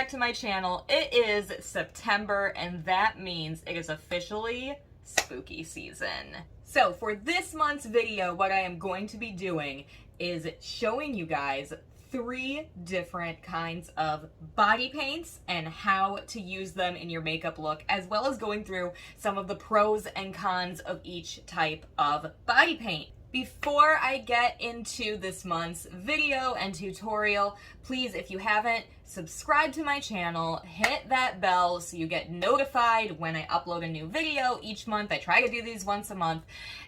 back to my channel. It is September, and that means it is officially spooky season. So for this month's video, what I am going to be doing is showing you guys 3 different kinds of body paints and how to use them in your makeup look, as well as going through some of the pros and cons of each type of body paint. Before I get into this month's video and tutorial, please, if you haven't, subscribe to my channel, hit that bell so you get notified when I upload a new video each month. I try to do these once a month.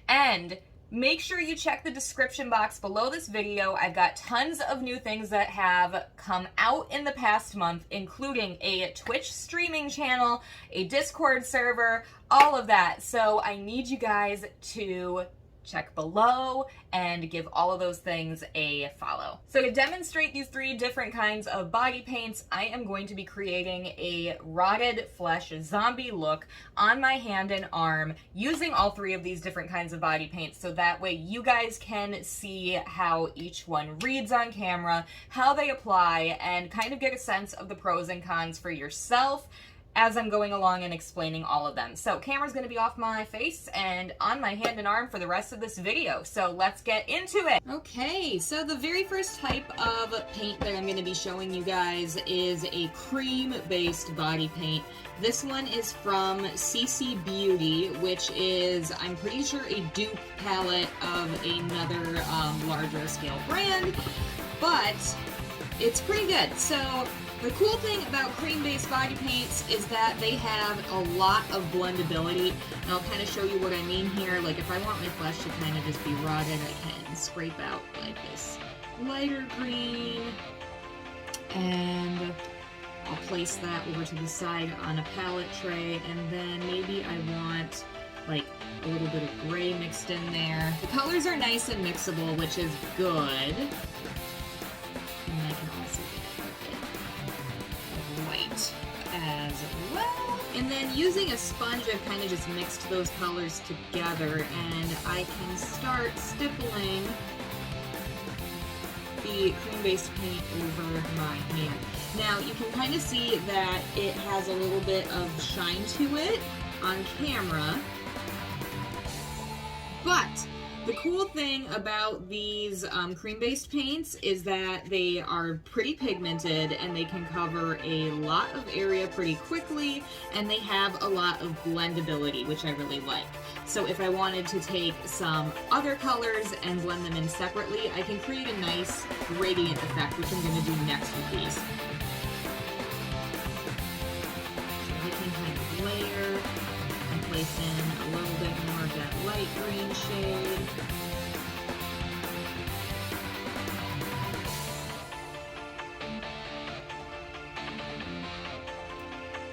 And make sure you check the description box below this video. I've got tons of new things that have come out in the past month, including a Twitch streaming channel, a Discord server, all of that. So I need you guys to check below and give all of those things a follow. So to demonstrate these 3 different kinds of body paints, I am going to be creating a rotted flesh zombie look on my hand and arm using all 3 of these different kinds of body paints, so that way you guys can see how each one reads on camera, how they apply, and kind of get a sense of the pros and cons for yourself as I'm going along and explaining all of them. So camera's gonna be off my face and on my hand and arm for the rest of this video. So let's get into it. Okay, so the very first type of paint that I'm gonna be showing you guys is a cream-based body paint. This one is from CC Beauty, which is, I'm pretty sure, a dupe palette of another larger scale brand, but it's pretty good. So the cool thing about cream-based body paints is that they have a lot of blendability, and I'll kind of show you what I mean here. Like, if I want my flesh to kind of just be rotted, I can scrape out like this lighter green, and I'll place that over to the side on a palette tray, and then maybe I want like a little bit of gray mixed in there. The colors are nice and mixable, which is good. And I can also white as well. And then using a sponge, I've kind of just mixed those colors together, and I can start stippling the cream-based paint over my hand. Now you can kind of see that it has a little bit of shine to it on camera, but the cool thing about these cream-based paints is that they are pretty pigmented and they can cover a lot of area pretty quickly, and they have a lot of blendability, which I really like. So if I wanted to take some other colors and blend them in separately, I can create a nice gradient effect, which I'm going to do next with these. So I can kind of layer and place in a little bit more of that light green shade.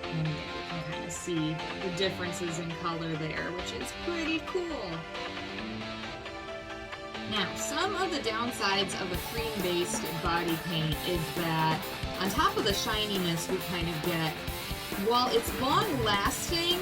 And you can kind of see the differences in color there, which is pretty cool. Now, some of the downsides of a cream-based body paint is that on top of the shininess we kind of get, while it's long-lasting,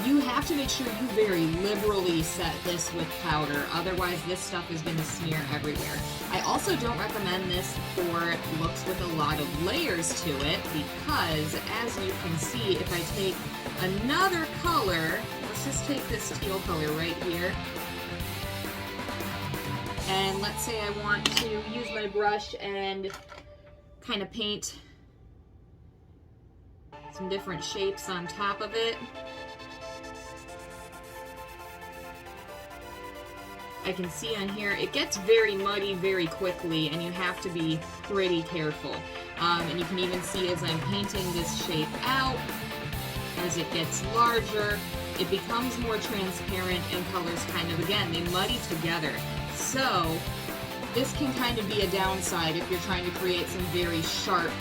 you have to make sure you very liberally set this with powder, otherwise this stuff is going to smear everywhere. I also don't recommend this for looks with a lot of layers to it, because as you can see, if I take another color, let's just take this teal color right here, and let's say I want to use my brush and kind of paint some different shapes on top of it. I can see on here, it gets very muddy very quickly, and you have to be pretty careful. And you can even see as I'm painting this shape out, as it gets larger, it becomes more transparent, and colors kind of, again, they muddy together. So this can kind of be a downside if you're trying to create some very sharp,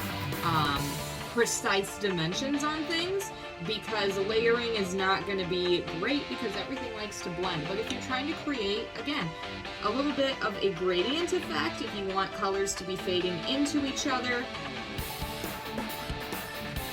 precise dimensions on things, because layering is not going to be great because everything likes to blend. But if you're trying to create, again, a little bit of a gradient effect, if you want colors to be fading into each other,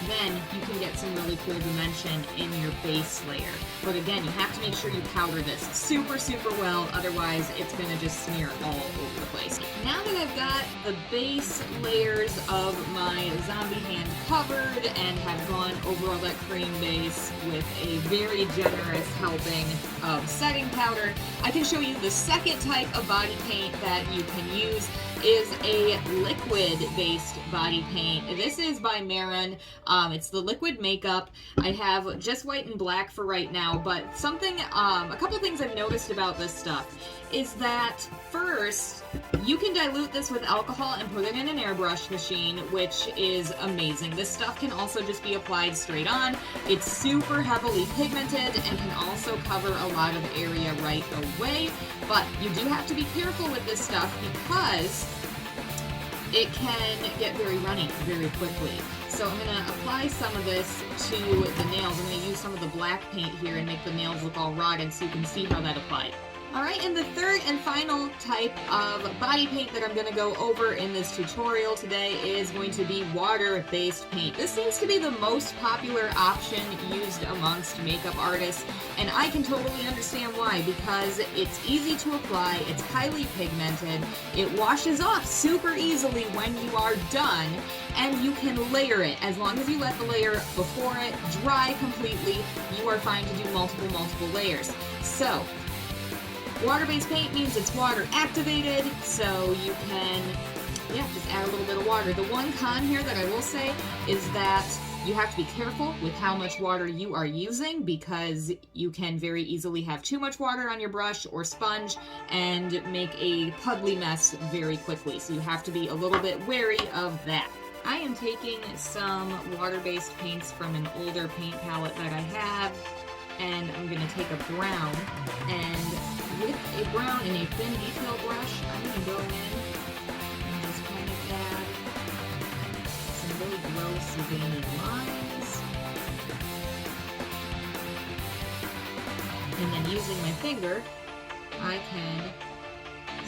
then then you can get some really cool dimension in your base layer. But again, you have to make sure you powder this super, super well, otherwise it's gonna just smear all over the place. Now that I've got the base layers of my zombie hand covered and have gone over all that cream base with a very generous helping of setting powder, I can show you the second type of body paint that you can use is a liquid-based body paint. This is by Marin. It's the liquid makeup. I have just white and black for right now, but a couple things I've noticed about this stuff is that first, you can dilute this with alcohol and put it in an airbrush machine, which is amazing. This stuff can also just be applied straight on. It's super heavily pigmented and can also cover a lot of area right away, but you do have to be careful with this stuff because it can get very runny very quickly. So I'm going to apply some of this to the nails. I'm going to use some of the black paint here and make the nails look all rotted so you can see how that applied. Alright, and the third and final type of body paint that I'm going to go over in this tutorial today is going to be water-based paint. This seems to be the most popular option used amongst makeup artists, and I can totally understand why, because it's easy to apply, it's highly pigmented, it washes off super easily when you are done, and you can layer it. As long as you let the layer before it dry completely, you are fine to do multiple layers. So, water-based paint means it's water activated, so you can, just add a little bit of water. The one con here that I will say is that you have to be careful with how much water you are using because you can very easily have too much water on your brush or sponge and make a puddly mess very quickly. So you have to be a little bit wary of that. I am taking some water-based paints from an older paint palette that I have, and I'm going to take a brown, and with a brown and a thin detail brush, I'm going to go in and just kind of add some really gross veiny lines. And then using my finger, I can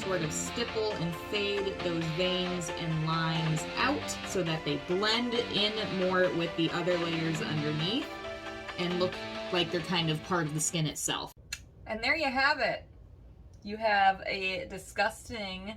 sort of stipple and fade those veins and lines out so that they blend in more with the other layers underneath and look like they're kind of part of the skin itself. And there you have it. You have a disgusting,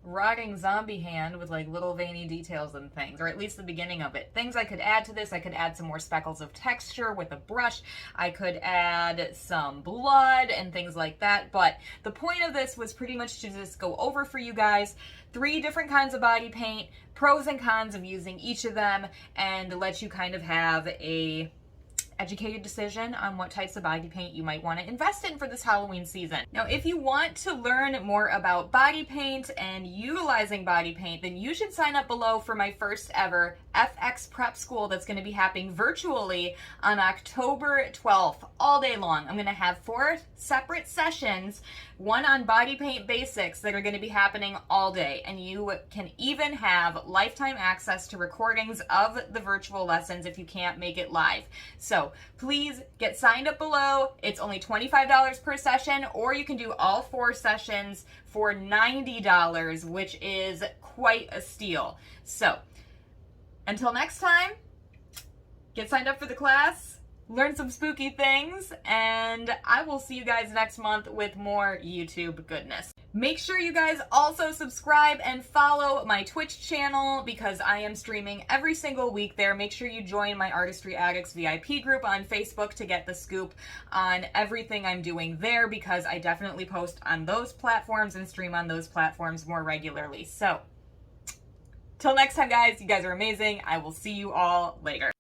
rotting zombie hand with like little veiny details and things, or at least the beginning of it. Things I could add to this, I could add some more speckles of texture with a brush. I could add some blood and things like that. But the point of this was pretty much to just go over for you guys 3 different kinds of body paint, pros and cons of using each of them, and let you kind of have a educated decision on what types of body paint you might want to invest in for this Halloween season. Now, if you want to learn more about body paint and utilizing body paint, then you should sign up below for my first ever FX Prep School that's going to be happening virtually on October 12th, all day long. I'm going to have 4 separate sessions, one on body paint basics that are going to be happening all day, and you can even have lifetime access to recordings of the virtual lessons if you can't make it live. So please get signed up below. It's only $25 per session, or you can do all 4 sessions for $90, which is quite a steal. So until next time, get signed up for the class, learn some spooky things, and I will see you guys next month with more YouTube goodness. Make sure you guys also subscribe and follow my Twitch channel because I am streaming every single week there. Make sure you join my Artistry Addicts VIP group on Facebook to get the scoop on everything I'm doing there because I definitely post on those platforms and stream on those platforms more regularly. So, till next time, guys, you guys are amazing. I will see you all later.